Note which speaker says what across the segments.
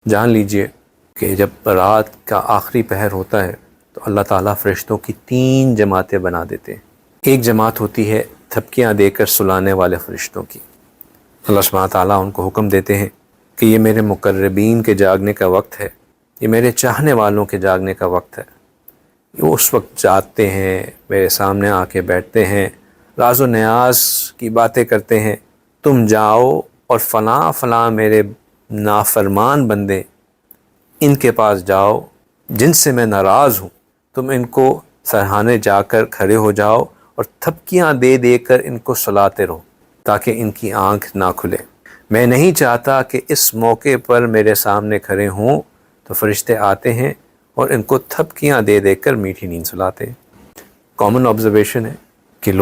Speaker 1: جان لیجئے کہ جب رات کا آخری پہر ہوتا ہے تو اللہ تعالیٰ فرشتوں کی 3 جماعتیں بنا دیتے ہیں۔ ایک جماعت ہوتی ہے تھپکیاں دے کر سلانے والے فرشتوں کی۔ اللہ سبحانہ تعالیٰ ان کو حکم دیتے ہیں کہ یہ میرے مقربین کے جاگنے کا وقت ہے، یہ میرے چاہنے والوں کے جاگنے کا وقت ہے۔ وہ اس وقت جاگتے ہیں، میرے سامنے آ کے بیٹھتے ہیں، راز و نیاز کی باتیں کرتے ہیں، تم جاؤ اور فلاں فلاں میرے نافرمان بندے ان کے پاس جاؤ جن سے میں ناراض ہوں، تم ان کو سرہانے جا کر کھڑے ہو جاؤ اور تھپکیاں دے دے کر ان کو سلاتے رہو تاکہ ان کی آنکھ نہ کھلے۔ میں نہیں چاہتا کہ اس موقع پر میرے سامنے کھڑے ہوں تو فرشتے آتے ہیں اور ان کو تھپکیاں دے دے کر میٹھی نیند سلاتے ہیں۔ کامن آبزرویشن ہے کہ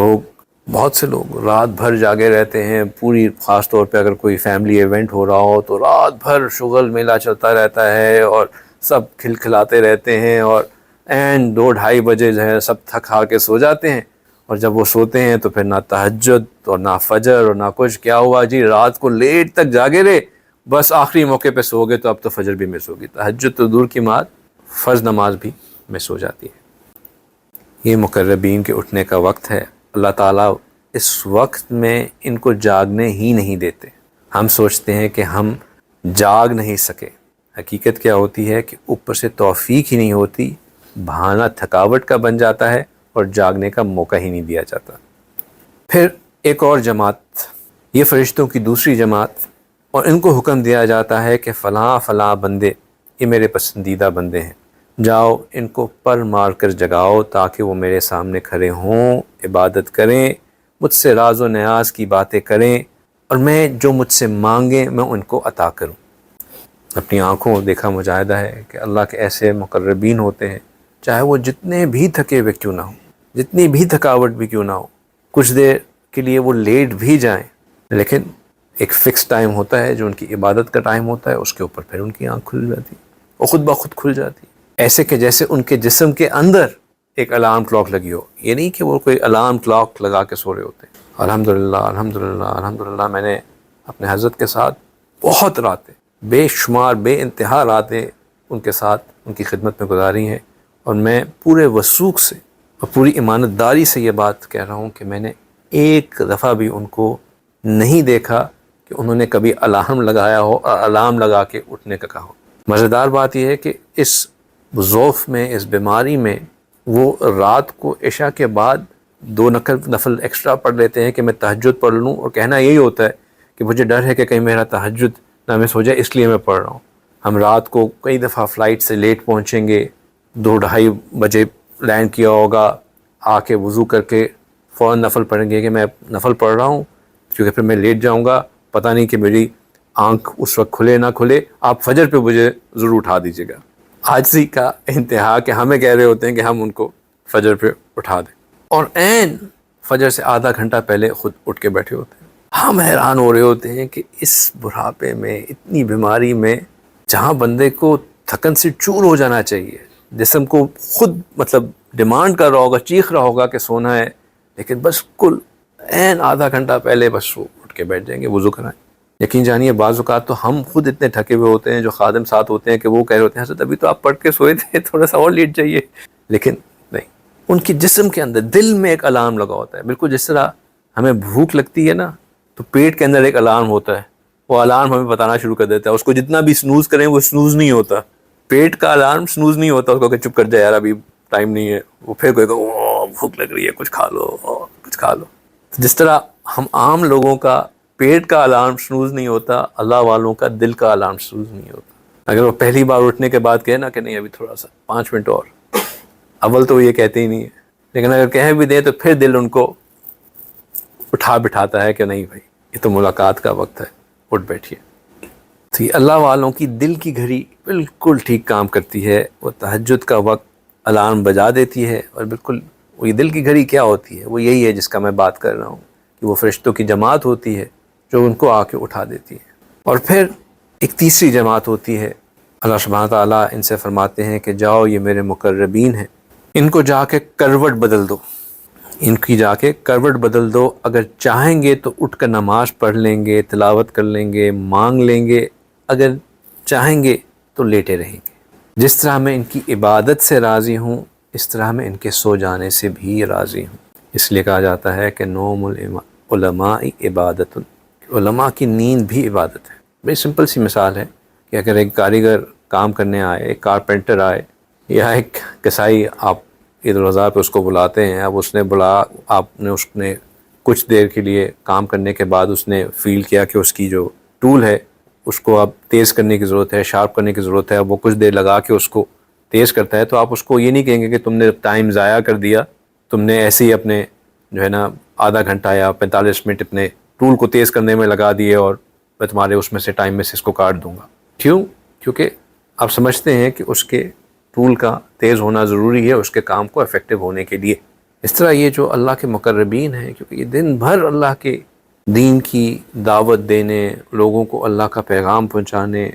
Speaker 1: بہت سے لوگ رات بھر جاگے رہتے ہیں، پوری خاص طور پہ اگر کوئی فیملی ایونٹ ہو رہا ہو تو رات بھر شغل میلہ چلتا رہتا ہے اور سب کھلکھلاتے رہتے ہیں، اور 2-2:30 بجے جو ہے سب تھک ہار کے سو جاتے ہیں، اور جب وہ سوتے ہیں تو پھر نہ تہجد اور نہ فجر اور نہ کچھ، کیا ہوا جی رات کو لیٹ تک جاگے رہے، بس آخری موقع پہ سو گئے تو اب تو فجر بھی مس ہوگی، تہجد تو دور کی بات فرض نماز بھی مس ہو جاتی ہے۔ یہ مقربین کے اٹھنے کا وقت ہے، اللہ تعالیٰ اس وقت میں ان کو جاگنے ہی نہیں دیتے۔ ہم سوچتے ہیں کہ ہم جاگ نہیں سکے، حقیقت کیا ہوتی ہے کہ اوپر سے توفیق ہی نہیں ہوتی، بہانہ تھکاوٹ کا بن جاتا ہے اور جاگنے کا موقع ہی نہیں دیا جاتا۔ پھر ایک اور جماعت، یہ فرشتوں کی دوسری جماعت، اور ان کو حکم دیا جاتا ہے کہ فلاں فلاں بندے یہ میرے پسندیدہ بندے ہیں، جاؤ ان کو پر مار کر جگاؤ تاکہ وہ میرے سامنے کھڑے ہوں، عبادت کریں، مجھ سے راز و نیاز کی باتیں کریں، اور میں جو مجھ سے مانگیں میں ان کو عطا کروں۔ اپنی آنکھوں دیکھا مشاہدہ ہے کہ اللہ کے ایسے مقربین ہوتے ہیں، چاہے وہ جتنے بھی تھکے ہوئے کیوں نہ ہوں، جتنی بھی تھکاوٹ بھی کیوں نہ ہو، کچھ دیر کے لیے وہ لیٹ بھی جائیں، لیکن ایک فکس ٹائم ہوتا ہے جو ان کی عبادت کا ٹائم ہوتا ہے، اس کے اوپر پھر ان کی آنکھ کھل جاتی ہے، وہ خود بخود کھل جاتی ہے، ایسے کہ جیسے ان کے جسم کے اندر ایک الارم کلاک لگی ہو۔ یہ نہیں کہ وہ کوئی الارم کلاک لگا کے سو رہے ہوتے ہیں۔ الحمدللہ الحمدللہ الحمدللہ، میں نے اپنے حضرت کے ساتھ بہت راتیں، بے شمار بے انتہا راتیں ان کے ساتھ ان کی خدمت میں گزاری ہیں، اور میں پورے وثوق سے اور پوری امانت داری سے یہ بات کہہ رہا ہوں کہ میں نے ایک دفعہ بھی ان کو نہیں دیکھا کہ انہوں نے کبھی الارم لگایا ہو اور الارم لگا کے اٹھنے کا کہا ہو۔ مزیدار بات یہ ہے کہ اس ضعف میں، اس بیماری میں، وہ رات کو عشاء کے بعد 2 نفل ایکسٹرا پڑھ لیتے ہیں کہ میں تہجد پڑھ لوں، اور کہنا یہی ہوتا ہے کہ مجھے ڈر ہے کہ کہیں میرا تہجد نہ مس ہو جائے، اس لیے میں پڑھ رہا ہوں۔ ہم رات کو کئی دفعہ فلائٹ سے لیٹ پہنچیں گے، 2-2:30 بجے لینڈ کیا ہوگا، آ کے وضو کر کے فوراً نفل پڑھیں گے کہ میں نفل پڑھ رہا ہوں، کیونکہ پھر میں لیٹ جاؤں گا، پتہ نہیں کہ میری آنکھ اس وقت کھلے نہ کھلے، آپ فجر پہ مجھے ضرور اٹھا دیجیے گا۔ عاجزی کا انتہا کہ ہمیں کہہ رہے ہوتے ہیں کہ ہم ان کو فجر پہ اٹھا دیں، اور عین فجر سے آدھا گھنٹہ پہلے خود اٹھ کے بیٹھے ہوتے ہیں۔ ہم حیران ہو رہے ہوتے ہیں کہ اس بڑھاپے میں، اتنی بیماری میں، جہاں بندے کو تھکن سے چور ہو جانا چاہیے، جسم کو خود ڈیمانڈ کر رہا ہوگا، چیخ رہا ہوگا کہ سونا ہے، لیکن بس کل عین آدھا گھنٹہ پہلے بس وہ اٹھ کے بیٹھ جائیں گے، وضو کرائیں۔ یقین جانیے بعض اوقات تو ہم خود اتنے تھکے ہوئے ہوتے ہیں، جو خادم ساتھ ہوتے ہیں، کہ وہ کہہ رہے ہوتے ہیں حضرت ابھی تو آپ پڑھ کے سوئے تھے، تھوڑا سا اور لیٹ جائیے، لیکن نہیں، ان کی جسم کے اندر، دل میں ایک الارم لگا ہوتا ہے۔ بالکل جس طرح ہمیں بھوک لگتی ہے نا تو پیٹ کے اندر ایک الارم ہوتا ہے، وہ الارم ہمیں بتانا شروع کر دیتا ہے، اس کو جتنا بھی سنوز کریں وہ سنوز نہیں ہوتا، پیٹ کا الارم سنوز نہیں ہوتا، اس کو کہ چپ کر جائے یار ابھی ٹائم نہیں ہے، وہ پھر کوئی کہ بھوک لگ رہی ہے، کچھ کھا لو، کچھ کھا لو۔ جس طرح ہم عام لوگوں کا پیٹ کا الارم سنوز نہیں ہوتا، اللہ والوں کا دل کا الارم سنوز نہیں ہوتا۔ اگر وہ پہلی بار اٹھنے کے بعد کہے نا کہ نہیں ابھی تھوڑا سا 5 منٹ اور، اول تو وہ یہ کہتے ہی نہیں ہے، لیکن اگر کہیں بھی دیں تو پھر دل ان کو اٹھا بٹھاتا ہے کہ نہیں بھائی یہ تو ملاقات کا وقت ہے، اٹھ بیٹھیے۔ تو یہ اللہ والوں کی دل کی گھڑی بالکل ٹھیک کام کرتی ہے، وہ تہجد کا وقت الارم بجا دیتی ہے، اور بالکل وہ یہ دل کی گھڑی کیا ہوتی ہے، وہ یہی ہے جس کا میں بات کر رہا ہوں کہ وہ فرشتوں کی جماعت ہوتی ہے جو ان کو آ کے اٹھا دیتی ہے۔ اور پھر ایک تیسری جماعت ہوتی ہے، اللہ سبحانہ تعالیٰ ان سے فرماتے ہیں کہ جاؤ یہ میرے مقربین ہیں، ان کو جا کے کروٹ بدل دو، ان کی جا کے کروٹ بدل دو، اگر چاہیں گے تو اٹھ کر نماز پڑھ لیں گے، تلاوت کر لیں گے، مانگ لیں گے، اگر چاہیں گے تو لیٹے رہیں گے۔ جس طرح میں ان کی عبادت سے راضی ہوں اس طرح میں ان کے سو جانے سے بھی راضی ہوں۔ اس لیے کہا جاتا ہے کہ نوم العلماء عبادت، علماء کی نیند بھی عبادت ہے۔ بڑی سمپل سی مثال ہے کہ اگر ایک کاریگر کام کرنے آئے، ایک کارپینٹر آئے یا ایک کسائی، آپ عید الاضحیٰ پہ اس کو بلاتے ہیں، اب اس نے کچھ دیر کے لیے کام کرنے کے بعد اس نے فیل کیا کہ اس کی جو ٹول ہے اس کو اب تیز کرنے کی ضرورت ہے، شارپ کرنے کی ضرورت ہے، اب وہ کچھ دیر لگا کے اس کو تیز کرتا ہے، تو آپ اس کو یہ نہیں کہیں گے کہ تم نے ٹائم ضائع کر دیا، تم نے ایسے ہی اپنے جو ہے نا آدھا گھنٹہ یا 45 منٹ اپنے ٹول کو تیز کرنے میں لگا دیے اور میں تمہارے اس میں سے ٹائم میں سے اس کو کاٹ دوں گا۔ کیوں؟ کیونکہ آپ سمجھتے ہیں کہ اس کے ٹول کا تیز ہونا ضروری ہے اس کے کام کو افیکٹو ہونے کے لیے۔ اس طرح یہ جو اللہ کے مقربین ہیں، کیونکہ یہ دن بھر اللہ کے دین کی دعوت دینے، لوگوں کو اللہ کا پیغام پہنچانے،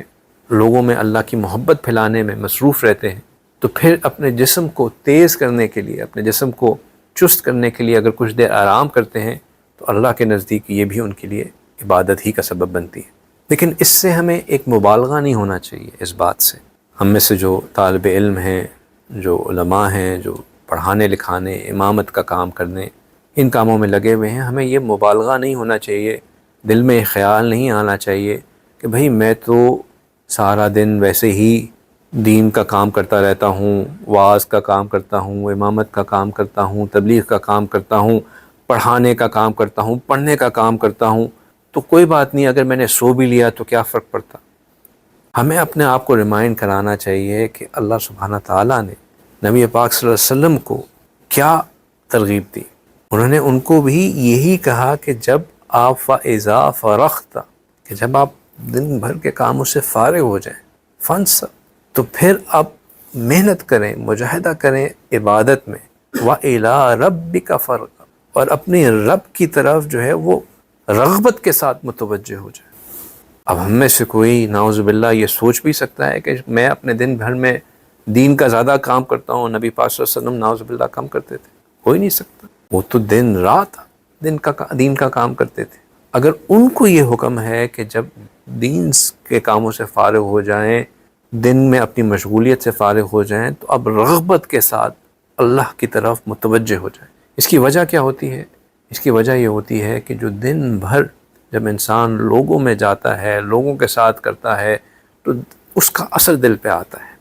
Speaker 1: لوگوں میں اللہ کی محبت پھیلانے میں مصروف رہتے ہیں، تو پھر اپنے جسم کو تیز کرنے کے لیے، اپنے جسم کو چست کرنے کے لیے اگر کچھ دیر آرام کرتے ہیں تو اللہ کے نزدیک یہ بھی ان کے لیے عبادت ہی کا سبب بنتی ہے۔ لیکن اس سے ہمیں ایک مبالغہ نہیں ہونا چاہیے اس بات سے۔ ہم میں سے جو طالب علم ہیں، جو علماء ہیں، جو پڑھانے لکھانے، امامت کا کام کرنے، ان کاموں میں لگے ہوئے ہیں، ہمیں یہ مبالغہ نہیں ہونا چاہیے، دل میں یہ خیال نہیں آنا چاہیے کہ بھئی میں تو سارا دن ویسے ہی دین کا کام کرتا رہتا ہوں، وعظ کا کام کرتا ہوں، امامت کا کام کرتا ہوں، تبلیغ کا کام کرتا ہوں، پڑھانے کا کام کرتا ہوں، پڑھنے کا کام کرتا ہوں، تو کوئی بات نہیں، اگر میں نے سو بھی لیا تو کیا فرق پڑتا۔ ہمیں اپنے آپ کو ریمائنڈ کرانا چاہیے کہ اللہ سبحانہ تعالیٰ نے نبی پاک صلی اللہ علیہ وسلم کو کیا ترغیب دی۔ انہوں نے ان کو بھی یہی کہا کہ جب آپ فَإِذَا فَرَغْتَ، کہ جب آپ دن بھر کے کاموں سے فارغ ہو جائیں، فَانْصَبْ، تو پھر آپ محنت کریں، مجاہدہ کریں عبادت میں، وَإِلَىٰ رَبِّكَ فَارْغَب، اور اپنے رب کی طرف جو ہے وہ رغبت کے ساتھ متوجہ ہو جائے۔ اب ہم میں سے کوئی نعوذ باللہ یہ سوچ بھی سکتا ہے کہ میں اپنے دن بھر میں دین کا زیادہ کام کرتا ہوں، نبی پاک صلی اللہ علیہ وسلم نعوذ باللہ کم کرتے تھے؟ ہو ہی نہیں سکتا، وہ تو دن رات دین کا کام کرتے تھے۔ اگر ان کو یہ حکم ہے کہ جب دین کے کاموں سے فارغ ہو جائیں، دن میں اپنی مشغولیت سے فارغ ہو جائیں، تو اب رغبت کے ساتھ اللہ کی طرف متوجہ ہو جائیں۔ اس کی وجہ کیا ہوتی ہے؟ اس کی وجہ یہ ہوتی ہے کہ جو دن بھر جب انسان لوگوں میں جاتا ہے، لوگوں کے ساتھ کرتا ہے، تو اس کا اثر دل پہ آتا ہے۔